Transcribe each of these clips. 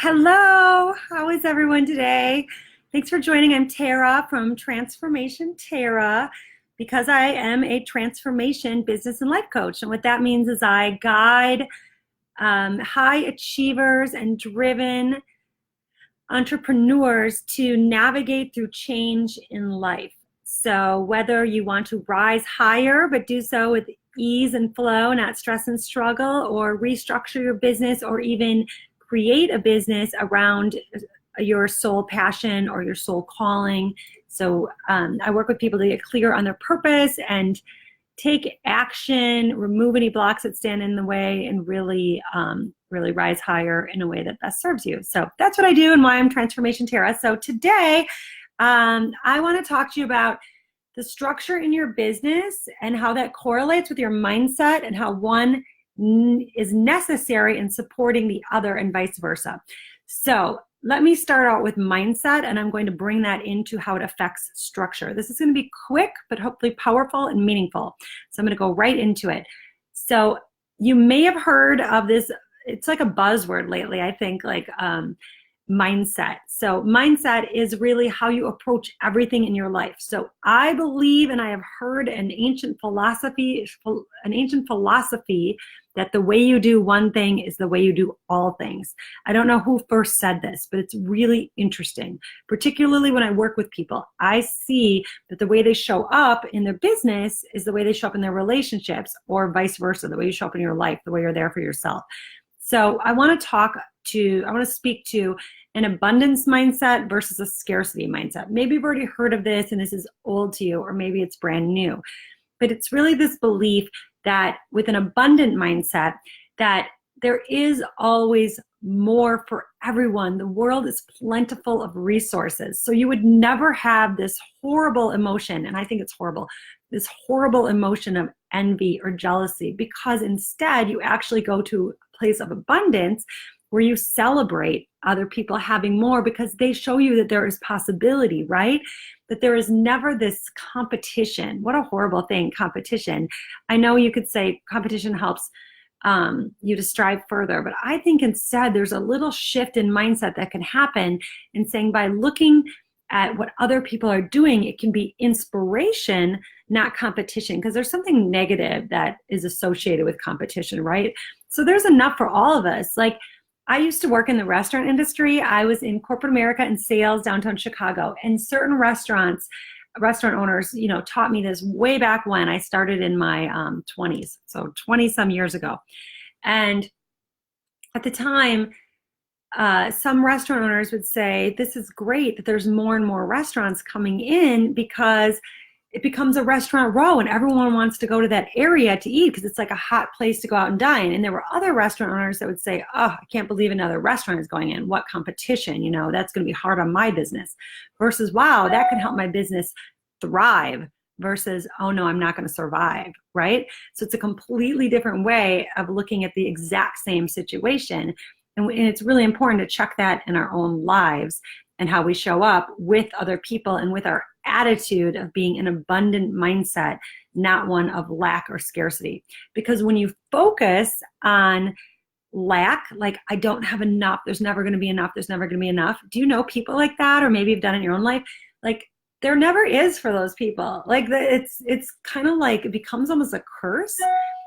Hello, how is everyone today? Thanks for joining. I'm Tara from Transformation Tara because I am a transformation business and life coach. And what that means is I guide high achievers and driven entrepreneurs to navigate through change in life. So whether you want to rise higher, but do so with ease and flow, not stress and struggle, or restructure your business, or even create a business around your soul passion or your soul calling. So I work with people to get clear on their purpose and take action, remove any blocks that stand in the way, and really rise higher in a way that best serves you. So that's what I do and why I'm Transformation Tara. So today I want to talk to you about the structure in your business and how that correlates with your mindset and how one is necessary in supporting the other and vice versa. So let me start out with mindset, and I'm going to bring that into how it affects structure. This is going to be quick, but hopefully powerful and meaningful. So I'm going to go right into it. So you may have heard of this. It's like a buzzword lately, I think, like mindset. So mindset is really how you approach everything in your life. So I believe, and I have heard an ancient philosophy that the way you do one thing is the way you do all things. I don't know who first said this, but it's really interesting. Particularly when I work with people, I see that the way they show up in their business is the way they show up in their relationships, or vice versa, the way you show up in your life, the way you're there for yourself. So I want to speak to an abundance mindset versus a scarcity mindset. Maybe you've already heard of this and this is old to you, or maybe it's brand new. But it's really this belief that with an abundant mindset, that there is always more for everyone. The world is plentiful of resources. So you would never have this horrible emotion, and I think it's horrible, this horrible emotion of envy or jealousy, because instead you actually go to a place of abundance where you celebrate other people having more, because they show you that there is possibility, right? That there is never this competition. What a horrible thing, competition. I know you could say competition helps you to strive further, but I think instead there's a little shift in mindset that can happen in saying, by looking at what other people are doing, it can be inspiration, not competition, because there's something negative that is associated with competition, right? So there's enough for all of us. Like, I used to work in the restaurant industry. I was in corporate America and sales downtown Chicago, and certain restaurant owners, taught me this way back when I started in my 20s, so 20 some years ago. And at the time, some restaurant owners would say, this is great that there's more and more restaurants coming in, because it becomes a restaurant row and everyone wants to go to that area to eat because it's like a hot place to go out and dine. And there were other restaurant owners that would say, oh, I can't believe another restaurant is going in. What competition? That's going to be hard on my business. Versus, wow, that can help my business thrive. Versus, oh no, I'm not going to survive, right? So it's a completely different way of looking at the exact same situation. And it's really important to check that in our own lives and how we show up with other people and with our attitude of being an abundant mindset, not one of lack or scarcity. Because when you focus on lack, like, I don't have enough, there's never going to be enough, there's never going to be enough. Do you know people like that? Or maybe you've done it in your own life. Like, there never is for those people. Like, it's kind of like, it becomes almost a curse.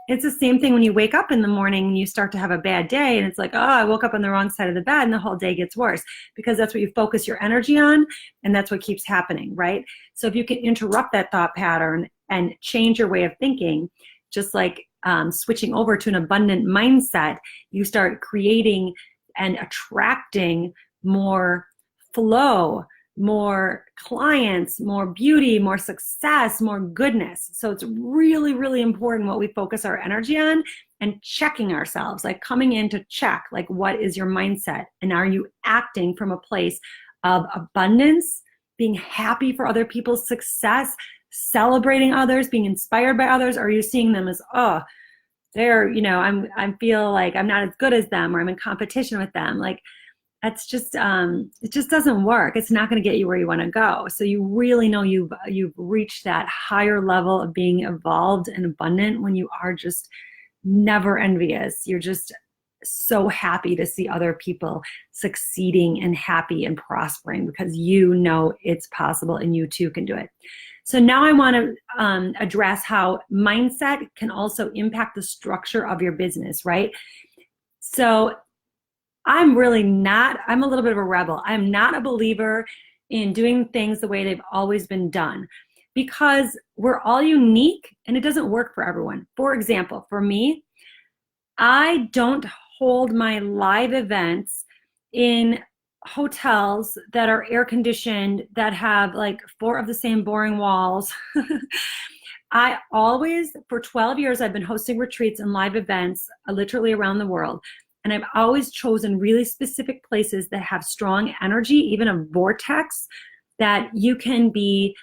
It's the same thing when you wake up in the morning and you start to have a bad day, and it's like, oh, I woke up on the wrong side of the bed, and the whole day gets worse, because that's what you focus your energy on, and that's what keeps happening, right? So if you can interrupt that thought pattern and change your way of thinking, just like switching over to an abundant mindset, you start creating and attracting more flow, more clients, more beauty, more success, more goodness. So it's really, really important what we focus our energy on, and checking ourselves, like coming in to check, like, what is your mindset? And are you acting from a place of abundance, being happy for other people's success, celebrating others, being inspired by others? Or are you seeing them as, oh, they're, I feel like I'm not as good as them, or I'm in competition with them? Like, that's just, it just doesn't work. It's not going to get you where you want to go. So you really know you've reached that higher level of being evolved and abundant when you are just never envious. You're just so happy to see other people succeeding and happy and prospering because you know it's possible and you too can do it. So now I want to address how mindset can also impact the structure of your business, right? So I'm a little bit of a rebel. I'm not a believer in doing things the way they've always been done because we're all unique and it doesn't work for everyone. For example, for me, I don't hold my live events in hotels that are air conditioned, that have like 4 of the same boring walls. I always, for 12 years, I've been hosting retreats and live events literally around the world. And I've always chosen really specific places that have strong energy, even a vortex, that you can be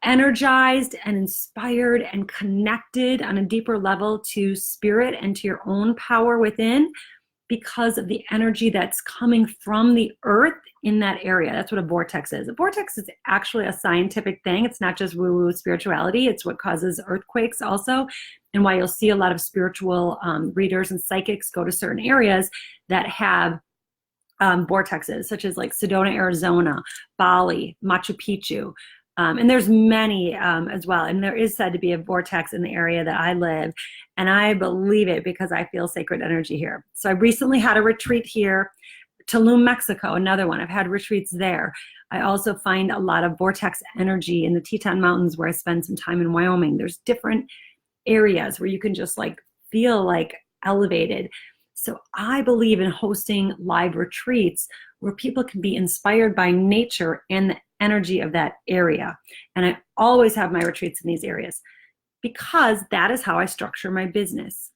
energized and inspired and connected on a deeper level to spirit and to your own power within because of the energy that's coming from the earth in that area. That's what a vortex is. A vortex is actually a scientific thing. It's not just woo-woo spirituality. It's what causes earthquakes also, and why you'll see a lot of spiritual readers and psychics go to certain areas that have vortexes, such as like Sedona, Arizona, Bali, Machu Picchu. And there's many as well. And there is said to be a vortex in the area that I live. And I believe it because I feel sacred energy here. So I recently had a retreat here. Tulum, Mexico, another one. I've had retreats there. I also find a lot of vortex energy in the Teton Mountains where I spend some time in Wyoming. There's different areas where you can just like feel like elevated. So I believe in hosting live retreats where people can be inspired by nature and the energy of that area. And I always have my retreats in these areas because that is how I structure my business.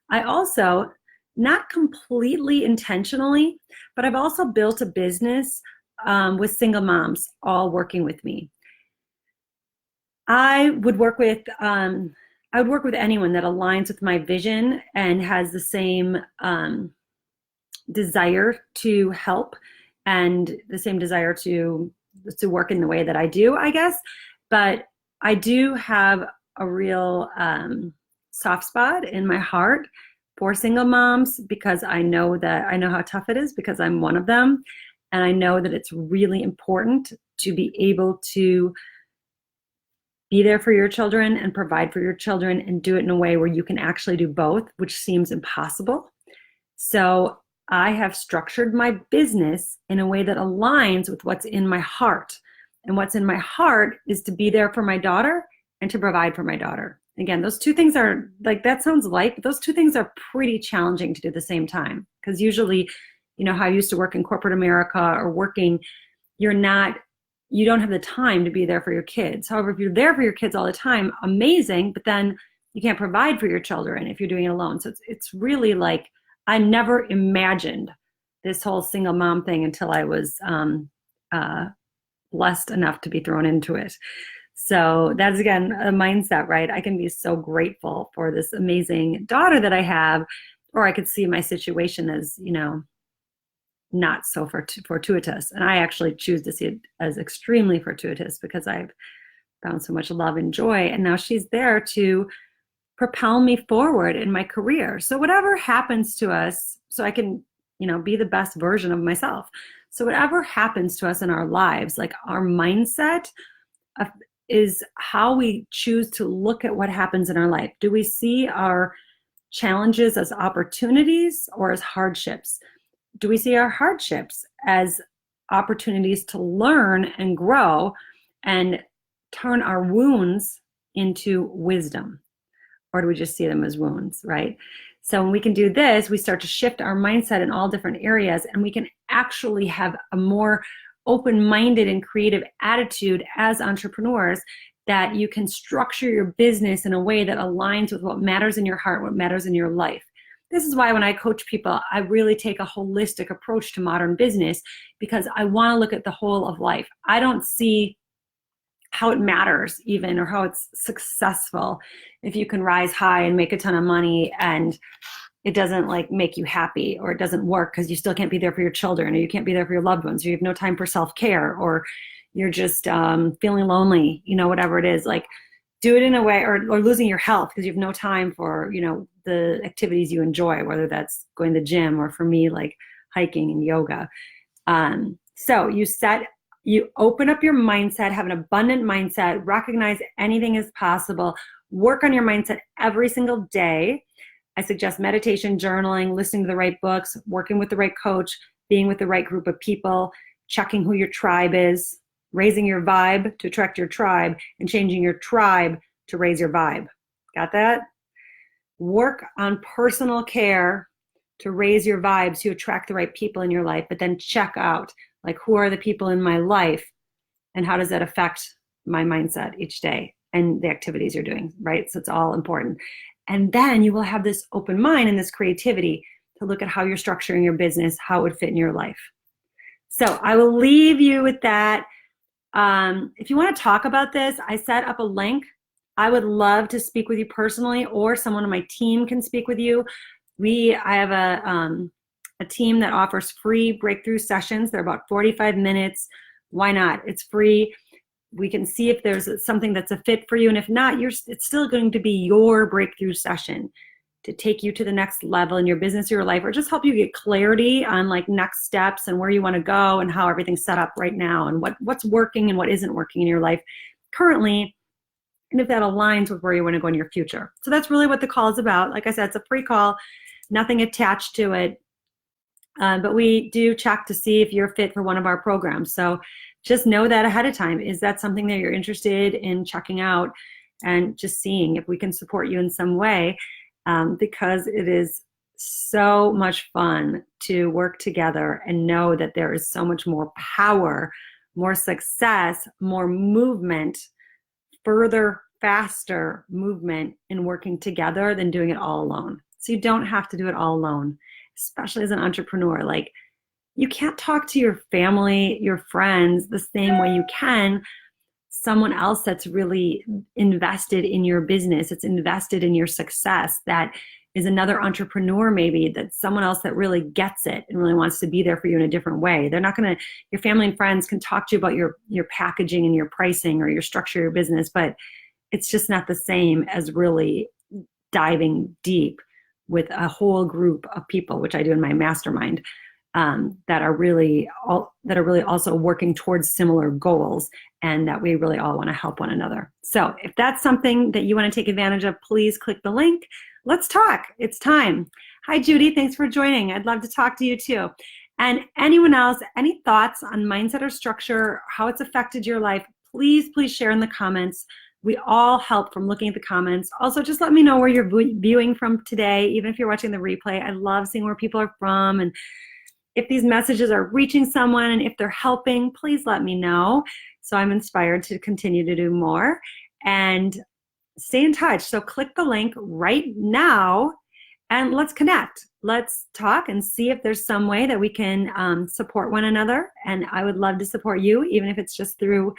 I also, not completely intentionally, but I've also built a business with single moms all working with me. I would work with anyone that aligns with my vision and has the same desire to help and the same desire to work in the way that I do, I guess. But I do have a real soft spot in my heart for single moms because I know how tough it is because I'm one of them. And I know that it's really important to be able to be there for your children and provide for your children and do it in a way where you can actually do both, which seems impossible. So I have structured my business in a way that aligns with what's in my heart. And what's in my heart is to be there for my daughter and to provide for my daughter. Again, those two things are like, that sounds light, but those two things are pretty challenging to do at the same time. Because usually, you know, how I used to work in corporate America or working, you don't have the time to be there for your kids. However, if you're there for your kids all the time, amazing, but then you can't provide for your children if you're doing it alone. So it's really like, I never imagined this whole single mom thing until I was blessed enough to be thrown into it. So that's, again, a mindset, right? I can be so grateful for this amazing daughter that I have, or I could see my situation as, you know, not so fortuitous. And I actually choose to see it as extremely fortuitous because I've found so much love and joy. And now she's there to propel me forward in my career. So whatever happens to us, so I can, you know, be the best version of myself. So whatever happens to us in our lives, like our mindset is how we choose to look at what happens in our life. Do we see our challenges as opportunities or as hardships? Do we see our hardships as opportunities to learn and grow and turn our wounds into wisdom? Or do we just see them as wounds, right? So when we can do this, we start to shift our mindset in all different areas, and we can actually have a more open-minded and creative attitude as entrepreneurs, that you can structure your business in a way that aligns with what matters in your heart, what matters in your life. This is why when I coach people, I really take a holistic approach to modern business, because I want to look at the whole of life. I don't see how it matters even, or how it's successful if you can rise high and make a ton of money and it doesn't like make you happy, or it doesn't work because you still can't be there for your children, or you can't be there for your loved ones, or you have no time for self-care, or you're just feeling lonely, you know, whatever it is. Like, do it in a way, or losing your health because you have no time for, you know, the activities you enjoy, whether that's going to the gym or for me, like hiking and yoga. So you open up your mindset, have an abundant mindset, recognize anything is possible, work on your mindset every single day. I suggest meditation, journaling, listening to the right books, working with the right coach, being with the right group of people, checking who your tribe is, raising your vibe to attract your tribe, and changing your tribe to raise your vibe. Got that? Work on personal care to raise your vibes to attract the right people in your life, but then check out, like, who are the people in my life and how does that affect my mindset each day and the activities you're doing, right? So it's all important. And then you will have this open mind and this creativity to look at how you're structuring your business, how it would fit in your life. So I will leave you with that. If you want to talk about this, I set up a link. I would love to speak with you personally, or someone on my team can speak with you. I have a team that offers free breakthrough sessions. They're about 45 minutes. Why not? It's free. We can see if there's something that's a fit for you. And if not, it's still going to be your breakthrough session to take you to the next level in your business or your life, or just help you get clarity on like next steps and where you want to go and how everything's set up right now and what's working and what isn't working in your life currently, and if that aligns with where you want to go in your future. So that's really what the call is about. Like I said, it's a free call, nothing attached to it. But we do check to see if you're fit for one of our programs. So just know that ahead of time. Is that something that you're interested in checking out and just seeing if we can support you in some way? Because it is so much fun to work together and know that there is so much more power, more success, more movement, further, faster movement in working together than doing it all alone. So you don't have to do it all alone, especially as an entrepreneur. Like, you can't talk to your family, your friends the same way you can someone else that's really invested in your business, it's invested in your success, that is another entrepreneur maybe, that's someone else that really gets it and really wants to be there for you in a different way. They're not going to, your family and friends can talk to you about your packaging and your pricing or your structure of your business, but it's just not the same as really diving deep with a whole group of people, which I do in my mastermind, that are really also working towards similar goals, and that we really all want to help one another. So if that's something that you want to take advantage of, please click the link. Let's talk. It's time. Hi, Judy. Thanks for joining. I'd love to talk to you too. And anyone else, any thoughts on mindset or structure, how it's affected your life, please share in the comments. We all help from looking at the comments. Also, just let me know where you're viewing from today, even if you're watching the replay. I love seeing where people are from, and if these messages are reaching someone and if they're helping, please let me know, so I'm inspired to continue to do more. And stay in touch. So click the link right now and let's connect. Let's talk and see if there's some way that we can support one another. And I would love to support you, even if it's just through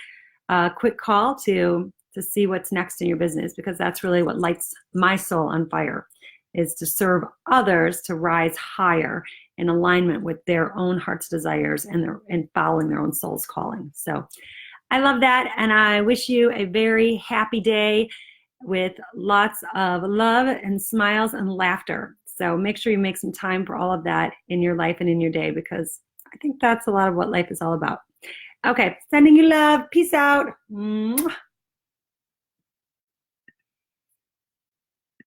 a quick call to see what's next in your business, because that's really what lights my soul on fire, is to serve others to rise higher in alignment with their own heart's desires and following their own soul's calling. So I love that, and I wish you a very happy day with lots of love and smiles and laughter. So make sure you make some time for all of that in your life and in your day, because I think that's a lot of what life is all about. Okay, sending you love. Peace out. Mwah.